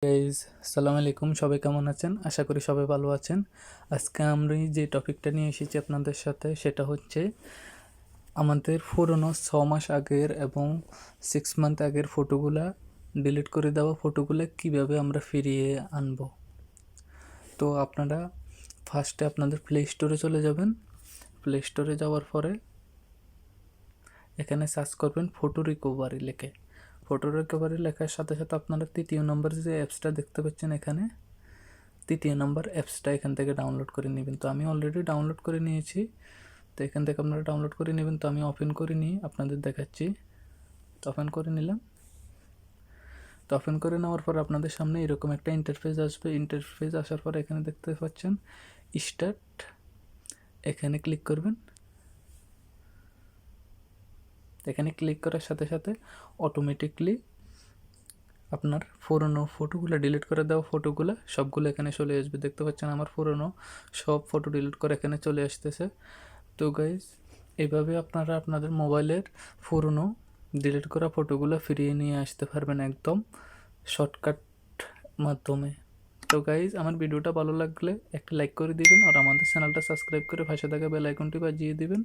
Guys, আসসালামু আলাইকুম। সবাই কেমন আছেন? আশা করি সবাই ভালো আছেন। আজকে আমরা যে টপিকটা নিয়ে এসেছি আপনাদের সাথে সেটা হচ্ছে আমাদের পুরনো 6 মাস আগের এবং 6 মান্থ আগের ফটোগুলা ডিলিট করে দেওয়া ফটোগুলো কিভাবে আমরা ফিরিয়ে আনবো। তো আপনারা ফার্স্টে আপনাদের প্লে স্টোরে চলে যাবেন। প্লে স্টোরে যাওয়ার পরে এখানে সার্চ করবেন ফটো রিকভারি লিখে। ফটো রিকভারি লেখার সাথে সাথে আপনারা তৃতীয় নম্বর যে অ্যাপসটা দেখতে পাচ্ছেন, এখানে তৃতীয় নম্বর অ্যাপসটা এখান থেকে ডাউনলোড করে নেবেন। তো আমি অলরেডি ডাউনলোড করে নিয়েছি, তো এখান থেকে আপনারা ডাউনলোড করে নেবেন। তো আমি ওপেন করে নিয়ে আপনাদের দেখাচ্ছি। তো ওপেন করে নিলাম। তো ওপেন করে নেওয়ার পর আপনাদের সামনে এরকম একটা ইন্টারফেস আসবে। ইন্টারফেস আসার পর এখানে দেখতে পাচ্ছেন স্টার্ট, এখানে ক্লিক করবেন। এখানে ক্লিক করার সাথে সাথে অটোমেটিকলি আপনার পুরনো ফটোগুলো ডিলিট করে দেওয়া ফটোগুলো সবগুলো এখানে চলে আসবে। দেখতে পাচ্ছেন আমার পুরনো সব ফটো ডিলিট করে এখানে চলে আসতেছে। তো গাইজ, এভাবে আপনারা আপনাদের মোবাইলের পুরনো ডিলিট করা ফটোগুলো ফিরিয়ে নিয়ে আসতে পারবেন একদম শর্টকাট মাধ্যমে। তো গাইজ, আমার ভিডিওটা ভালো লাগলে একটা লাইক করে দিবেন আর আমাদের চ্যানেলটা সাবস্ক্রাইব করে পাশে থাকা বেল আইকনটি বাজিয়ে দিবেন।